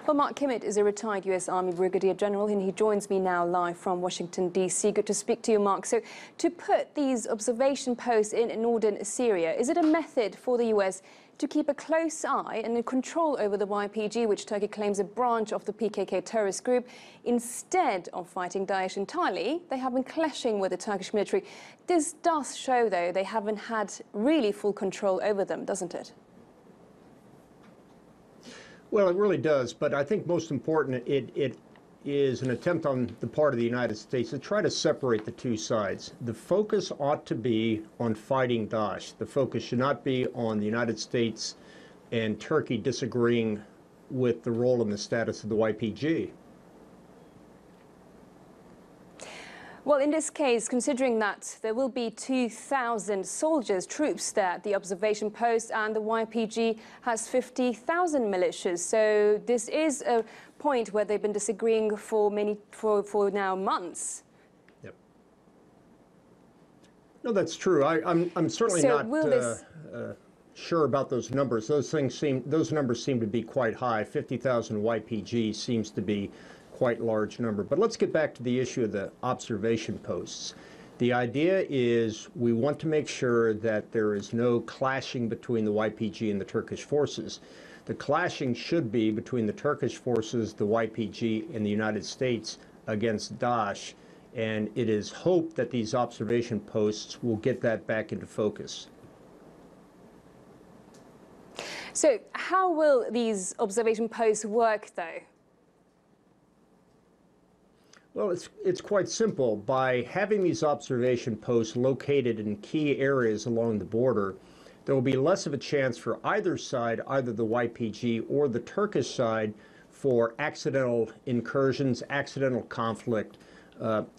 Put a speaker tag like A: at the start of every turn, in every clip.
A: Well, Mark Kimmitt is a retired US Army Brigadier General, and he joins me now live from Washington, D.C. Good to speak to you, Mark. So, to put these observation posts in northern Syria, is it a method for the US to keep a close eye and a control over the YPG, which Turkey claims a branch of the PKK terrorist group? Instead of fighting Daesh entirely, they have been clashing with the Turkish military. This does show, though, they haven't had really full control over them, doesn't it?
B: Well, it really does, but I think most important, it is an attempt on the part of the United States to try to separate the two sides. The focus ought to be on fighting Daesh. The focus should not be on the United States and Turkey disagreeing with the role and the status of the YPG.
A: Well, in this case, considering that there will be 2,000 soldiers, troops there at the observation post, and the YPG has 50,000 militias, so this is a point where they've been disagreeing for now months. Yep.
B: No, that's true. I'm certainly not sure about those numbers. Those numbers seem to be quite high. 50,000 YPG seems to be quite large number. But let's get back to the issue of the observation posts. The idea is we want to make sure that there is no clashing between the YPG and the Turkish forces. The clashing should be between the Turkish forces, the YPG, and the United States against Daesh, and it is hoped that these observation posts will get that back into focus.
A: So how will these observation posts work, though?
B: Well, it's quite simple. By having these observation posts located in key areas along the border, there will be less of a chance for either side, either the YPG or the Turkish side, for accidental incursions, accidental conflict.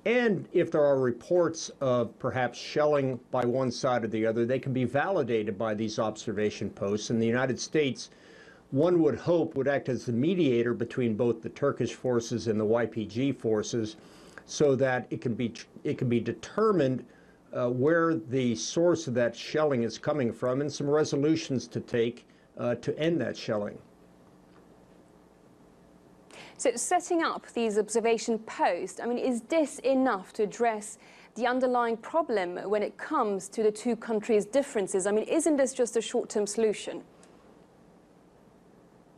B: And if there are reports of perhaps shelling by one side or the other, they can be validated by these observation posts. And the United States, one would hope, would act as the mediator between both the Turkish forces and the YPG forces, so that it can be determined where the source of that shelling is coming from, and some resolutions to take to end that shelling.
A: So setting up these observation posts, I mean, is this enough to address the underlying problem when it comes to the two countries' differences? I mean, isn't this just a short-term solution?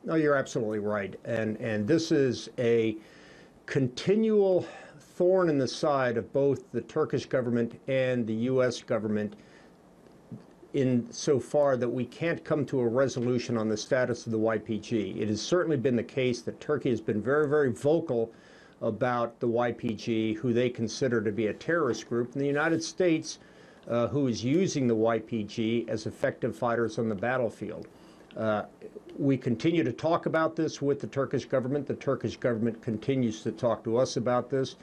B: No, you're absolutely right. And this is a continual thorn in the side of both the Turkish government and the U.S. government, in so far that we can't come to a resolution on the status of the YPG. It has certainly been the case that Turkey has been very, very vocal about the YPG, who they consider to be a terrorist group, and the United States, who is using the YPG as effective fighters on the battlefield. We continue to talk about this with the Turkish government. The Turkish government continues to talk to us about this.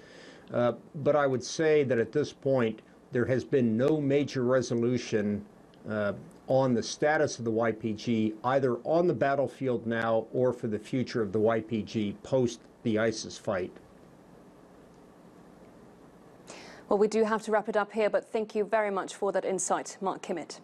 B: But I would say that at this point, there has been no major resolution on the status of the YPG, either on the battlefield now or for the future of the YPG post the ISIS fight.
A: Well, we do have to wrap it up here, but thank you very much for that insight, Mark Kimmitt.